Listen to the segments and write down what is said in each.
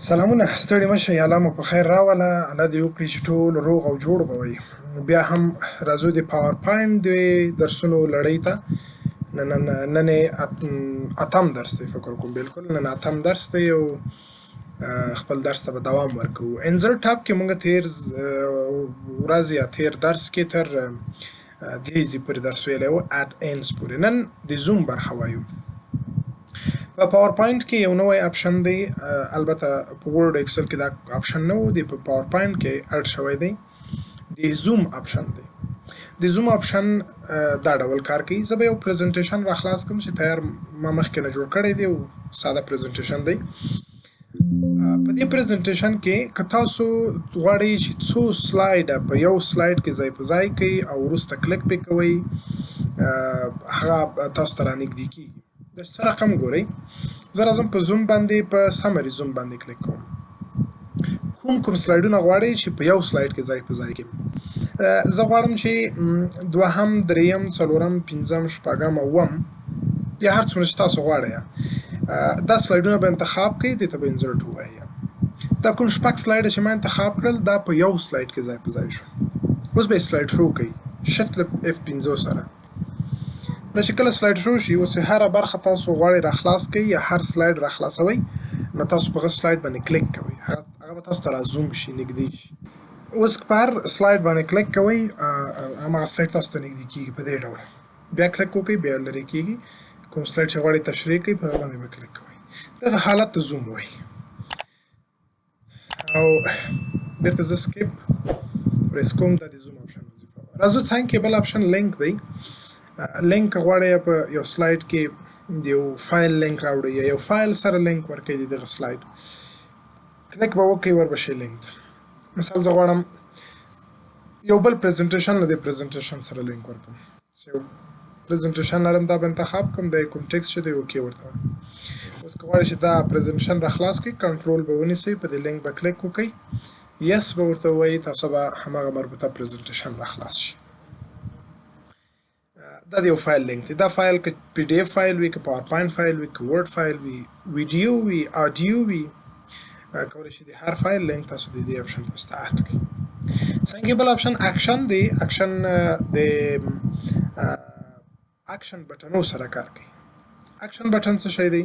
سلامونه ستړي مشه یا الله مو په خیر راوله الله دې وکړي چې ټول روغ او جوړ به وي بیا هم راځو د پاور پاینټ د درسونو لړۍ ته نن اتم درس دی فکر کوم بالکل نن اتم درس دی او خپل درس ته به دوام ورکو انزر ټاپ کې مونږ تیر ورځ یا تیر درس کې تر دې پورې درس ویلی و ات اینز پورې نن د زوم برخه وایو په پاور پاینټ کې یو نوی اپشن دی البته په ورډ ایکسل کې دا اپشن نه و دی په پاور پاینټ کې اډ شوی دی د زوم اپشن دی د زوم اپشن دا ډول کار کوي زه به یو پریزنټیشن را خلاص کوم چې تیار ما مخکې نه جوړ کړی دی او ساده پریزنټیشن دی په دې پریزنټیشن کې که تاسو غواړئ چې څو سلایډ په یو سلایډ کې ځای په ځای کوئ او وروسته کلیک پې کوئ هغه تاسو ته رانږدې کېږي د څه رقم ګورئ زه راځم په زوم باندې په سمري زوم باندې کلیک کوم کوم سلایډونه غواړئ چې په یو سلایډ کې ځای په ځای کې زه غواړم چې دوهم دریم څلورم پنځم شپږم اووم یا هر څومره چې تاسو غواړئ دا سلایډونه به انتخاب کړئ دې ته به انزرټ ووایي دا کوم شپږ سلایډه چې ما انتخاب کړل دا په یو سلایډ کې ځای په ځای شو اوس به یې سلایډ شو کوئ شفت F15 سره دا چې کله سلایډ شو شي اوس هره برخه تاسو غواړئ راخلاص کړئ یا هر سلایډ راخلاصوئ نو تاسو په هغه سلایډ باندې کلیک کوئ هغه به تاسو ته رازوم شي نږدې شي اوس په هر سلایډ باندې کلیک کوئ هماغه سلایډ تاسو ته نږدې کېږي په دې ډول بیا کلیک وکړئ بیا لرې کېږي کوم سلایډ چې غواړئ تشریح کړئ په هغه باندې به کلیک کوئ دغه حالت ته زوم وایي او بیرته زه سکیپ پریس کوم دا د زوم اپشن وظیفه راځو څنګ کې بل اپشن لینک دی لینک غواړئ په یو سلایډ کې د یو فایل لینک راوړئ یا یو فایل سره لینک ورکړئ د دغه سلایډ کلیک به وکړئ وربشئ لینک ته مثال زه غواړم یو بل پریزنټیشن له دې پریزنټیشن سره لینک ورکړم چې یو پریزنټیشن لرم دا به انتخاب کړم د کوم ټکسټ چې دی اوکې ورته اوس که غواړئ چې دا پریزنټیشن راخلاص کړئ کنټرول به ونیسئ په دې لینک به کلیک وکړئ یس به ورته ووایي تاسو به هماغه مربوطه پریزنټیشن راخلاص شي دا د یو فایل لینک دی دا فایل که پی ډي اف فایل وي که پاور پاینټ فایل وي که ورډ فایل وي ویډیو وي آډیو وي کولی شي د هر فایل لینک تاسو د دې اپشن په واسطه اډ کړئ څنګه بل اپشن اکشن دی اکشن د اکشن بټنو سره کار کوي اکشن بټن څه شی دی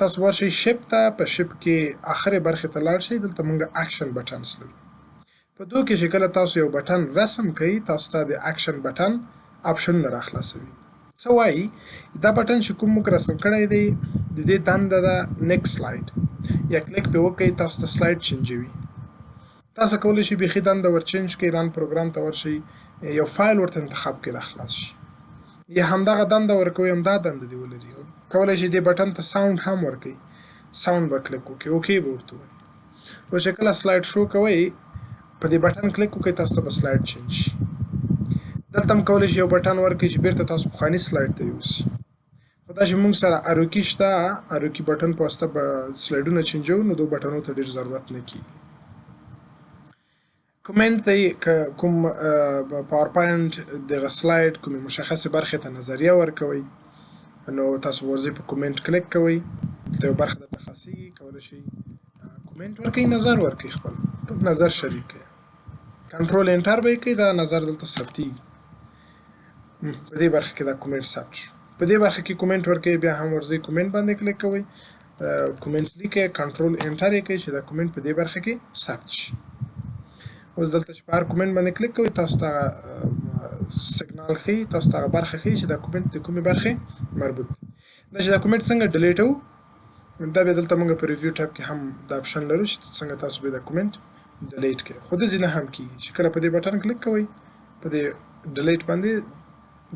تاسو ورشئ شپ ته په شپ کې آخرې برخې ته لاړ شئ دلته موږ اکشن بټنز لرو په دوی کې چې کله تاسو یو بټن رسم کوئ تاسو ته د اکشن بټن اپشن نه راخلاصوي څه وایي دا بټن چې کوم موږ رسم کړی دی د دې دنده ده نیکسټ سلایډ یا کلیک پې وکړئ تاسو ته سلایډ چینجوي تاسو کولی شئ بیخي دنده ور چینج کړئ ران پروګرام ته ورشئ یو فایل ورته انتخاب کړئ راخلاص شي یا همدغه دنده ورکوئ همدا دنده دې ولري کولی شئ دې بټن ته ساوند هم ورکوئ ساوند به کلیک وکړئ اوکې به ورته ووایي اوس چې کله سلایډ شو کوئ په دې بټن کلیک وکړئ تاسو ته به سلایډ چینج شي دلته هم کولی شي یو بټن ورکړئ چې بیرته تاسو پخواني سلایډ ته یوسي خو دا چې موږ سره اروکي شته اروکي بټن په واسطه به سلایډونه چینجوو نو دو بټنو ته ډېر ضرورت نه کېږي کومنټ دی که کوم پاور پاینټ دغه سلایډ کومې مشخصې برخې ته نظریه ورکوئ نو تاسو ورځئ په کومنټ کلیک کوئ دلته یو برخه درته خاصېږي کولی شئ کومنټ ورکوئ نظر ورکوئ خپل نظر شریک کړئ کنټرول انټر به یې کړئ دا نظر دلته ثبتېږي په دې برخه کې دا کومنټ ثبت شو په دې برخه کې کومنټ ورکوئ بیا هم ورځئ کومنټ باندې کلیک کوئ کومنټ لیکئ کنټرول انټر یې کړئ چې دا کومنټ په دې برخه کې ثبت شي اوس دلته چې په هر کومنټ باندې کلیک کوئ تاسو ته سیګنال ښیي تاسو ته هغه برخه ښیي چې دا کومنټ د کومې برخې مربوط دی دا چې دا کومنټ څنګه ډیلیټو دا بیا دلته موږ په ریویو ټیب کې هم دا اپشن لرو چې څنګه تاسو به دا کومنټ ډیلیټ کړئ خو داسې نه هم کېږي چې کله په دې بټن کلیک کوئ په دې ډیلیټ باندې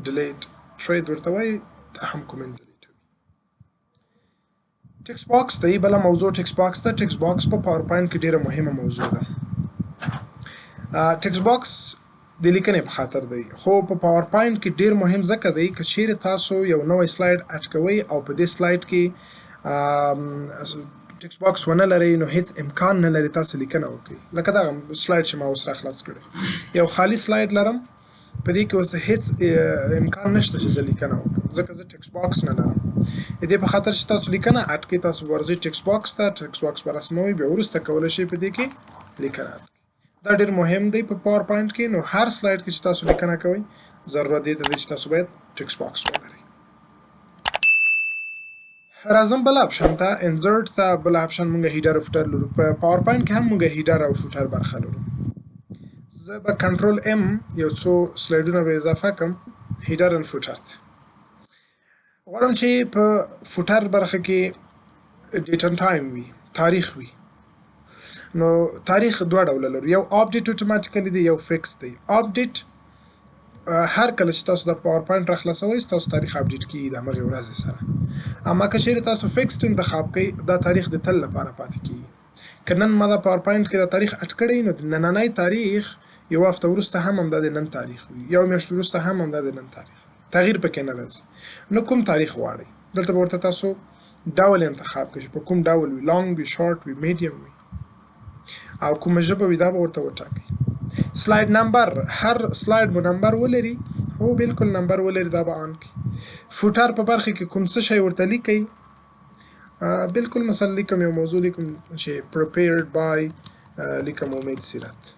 ډیلیټ ټرید ورته وایي دا هم کومنټ ډیلیټوي ټکس باکس دی بله موضوع ټکس باکس ده ټکس باکس په پاور پاینټ کې ډېره مهمه موضوع ده ټکس باکس د لیکنې په خاطر دی خو په پاور پاینټ کې ډېر مهم ځکه دی که چیرې تاسو یو نوی سلایډ اډ کوئ او په دې سلایډ کې ټکس باکس ونه لرئ نو هیڅ امکان نه لري تاسو لیکنه وکړئ لکه دغه سلایډ چې ما اوس راخلاص کړی یو خالي سلایډ لرم په دې کې اوس هیڅ امکان نشته چې زه لیکنه وکړم ځکه زه ټکس باکس نه لرم د دې په خاطر چې تاسو لیکنه اټ کې تاسو ورځي ټکس باکس ته ټکس باکس پر رسموي بیا وروسته کولی شئ په دې کې لیکنه دا ډېر مهم دی په پاور پوینټ کې نو هر سلاید کې چې تاسو لیکنه کوئ ضرورت دی چې تاسو باید ټکس باکس ولرئ راځم بل اپشن ته انسرټ ته بل اپشن مونږ هیډر او فوټر لرو په پاور پوینټ کې هم مونږ هیډر او فوټر برخه لرو زه به کنټرول ام یو څو سلایډونه به اضافه کړم هیډر ان فوټر ته غواړم چې په فوټر برخه کې ډیټ ان ټایم وي تاریخ وي نو تاریخ دوه ډوله لرو یو اپډیټ اتوماتیکلی دی یو فکس دی اپډیټ هر کله چې تاسو د پاور پوینټ راخلاصوئ تاسو تاریخ اپډیټ کیږي د همغې ورځې سره اما که چیرې تاسو فکسډ انتخاب کوئ دا تاریخ د تل لپاره پاتې کیږي که نن ما د پاور پوینټ کې د تاریخ اټ کړی نو د نننی تاریخ یو هفته وروسته هم همدا د نن تاریخ وي یو میاشت وروسته هم همدا د نن تاریخ تغییر پکې نه راځي نو کوم تاریخ غواړئ دلته به ورته تاسو ډول انتخاب کړئ چې په کوم ډول وي لانګ وي شارټ وي میډیم وي او کومه ژبه وي دا به ورته وټاکئ سلاید نمبر هر سلاید مو نمبر ولري هو بالکل نمبر ولري دا به آن کړي فوټر په برخه کې کوم څه شی ورته لیکئ بالکل مثلا لیکم یو موضوع لیکم چې prepared by لیکم امید سیرت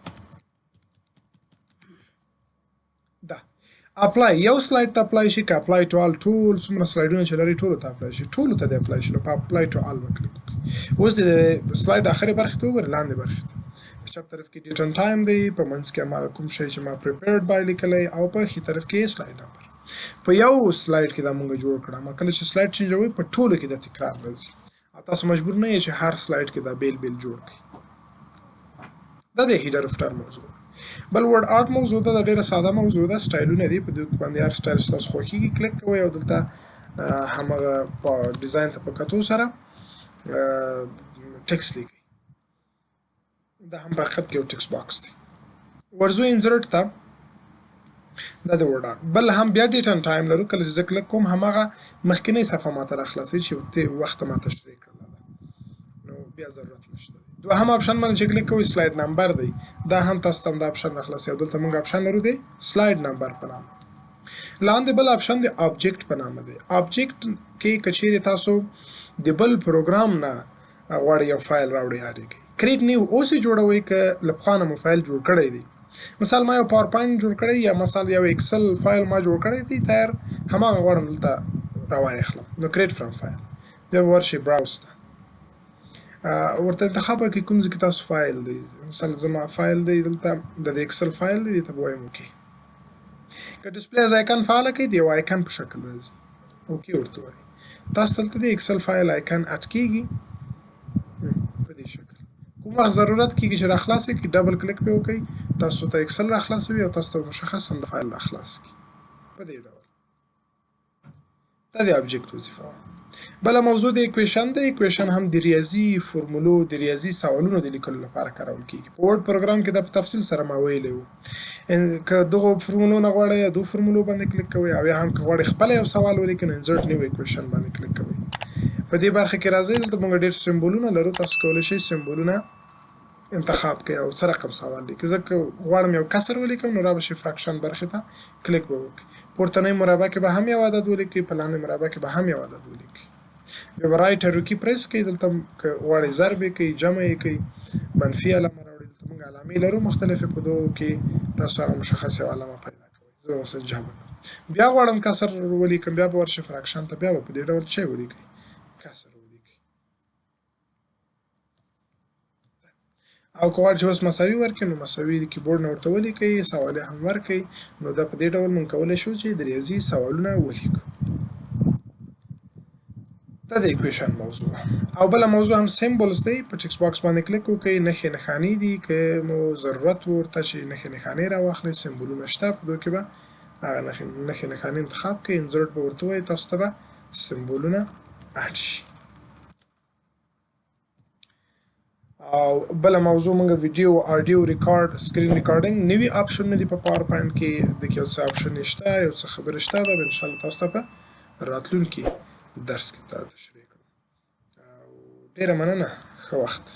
دا اپلای یو سلاید ته اپلای شي که اپلای ټو آل ټول څومره سلایډونه چې لري ټولو ته اپلای شي ټولو ته دې اپلای شي نو په اپلای ټو آل به کلیک وکړئ اوس د سلاید اخري برخې ته وګورئ لاندې برخې ته په چپ طرف کې ډیټ ان ټایم دی په منځ کې هماغه کوم شی چې ما prepared by لیکلی او په ښي طرف کې سلاید نمبر په یو سلاید کې دا مونږ جوړ کړه ما کله چې سلاید چینجوئ په ټولو کې د تکرار راځي او تاسو مجبور نه یې چې هر سلاید کې دا بیل بیل جوړ کړئ دا د هیډر فوټر موضوع بل ورډ آرټ موضوع ده دا ډېره ساده موضوع ده سټایلونه دي په دې باندې هر سټایل چې تاسو خوښیږي کلیک کوئ او دلته همغه په ډیزاین ته په کتو سره ټکس لیکئ دا هم په حقیقت کې یو ټکس باکس دی ورځو انسرټ ته دا د ورډ آرټ بل هم بیا ډیټ ان ټایم لرو کله چې زه کلیک کوم هماغه مخکینۍ صفحه ماته راخلاصوي چې وخت ما تشریح کړله ده نو بیا ضرورت نشته دی دوهم اپشن باندې چې کلیک کوئ سلاید نمبر دی دا هم تاسو ته دا اپشن راخلاصوي او دلته موږ اپشن لرو دی سلاید نمبر په نامه لاندې بل اپشن دی آبجیکټ په نامه دی آبجیکټ کې که چیرې تاسو د بل پروګرام نه غواړئ یو فایل راوړئ اډ کړئ کریټ نیو اوس یې جوړوئ که له پخوا نه مو فایل جوړ کړی دی مثال ما یو پاور پوینټ جوړ کړی یا مثال یو اکسل فایل ما جوړ کړی دی تیار هماغه غواړم دلته راوایخلم نو کریټ فرام فایل بیا به ورشئ براوز ته ورته انتخاب وکړئ کوم ځای کې تاسو فایل دی مثال زما فایل دی دلته د اکسل فایل دی دې ته به وایم اوکې که ډسپلی از آیکن فعاله کړئ د یو آیکن په شکل راځي اوکې ورته وایئ تاسو دلته د اکسل فایل آیکن اټ کېږي په دې شکل کوم وخت ضرورت کېږي چې راخلاص کړي ډبل کلیک پې وکړئ تاسو ته اکسل راخلاصوي او تاسو ته مشخص هم د فایل راخلاص کړي په دې ډول دا د آبجیکټ وظیفه وه بله موضوع د ایکویشن د ایکویشن هم د ریاضي فورمولو د ریاضي سوالونو د لیکلو لپاره کارول کېږي په ورډ پروګرام کې دا په تفصیل سره ما ویلی وو که دغو فرمولو نه غواړئ یا دو فرمولو باندې کلیک کوئ او یا هم که غواړئ خپله یو سوال ولیکئ نو انسرټ نیو ایکویشن باندې کلیک کوئ په دې برخه کې راځئ دلته موږ ډېر سمبولونه لرو تاسو کولی شئ سمبولونه انتخاب کړئ او څه رقم سوال لیکئ زه که غواړم یو کسر ولیکم نو را به شي فراکشن برخې ته کلیک به وکړئ پورتنۍ مربع کې به هم یو عدد ولیکئ په لاندې مربع کې به هم یو عدد ولیکئ بیا به رایټ ایرو کی پریس کړئ دلته که غواړئ ضرب یې کړئ جمع یې کړئ منفي علامه راوړئ دلته موږ علامې لرو مختلفې په دغو کې تاسو هغه مشخص یو علامه پیدا کوئ زه به مثلا جمع کړم بیا غواړم کسر ولیکم بیا به ورشئ فراکشن ته بیا به په دې ډول څه ولیکئ کسر او که غواړئ چې اوس مساوي ورکړئ نو مساوي د کیبورډ نه ورته ولیکئ سوالې هم ورکړئ نو دا په دې ډول موږ کولی شو چې د ریاضي سوالونه ولیکو دا د ایکویشن موضوع او بله موضوع هم سیمبولز دی په ټکس باکس باندې کلیک وکړئ نښې نښانې دي که مو ضرورت ورته چې نښې نښانې راواخلئ سیمبولونه شته په دو کې به هغه نښې نښانې انتخاب کړئ انسرټ به ورته وایي تاسو ته به سیمبولونه اډ شي او بله موضوع موږ ویډیو آډیو ریکارډ سکرین ریکارډینګ نوي اپشنونه دي په پاور پوینټ کې د کې یو څه اپشن شته یو څه خبرې شته دا به انشاءالله تاسو ته په راتلونکي درس کې تشریح کړم او ډېره مننه ښه وخت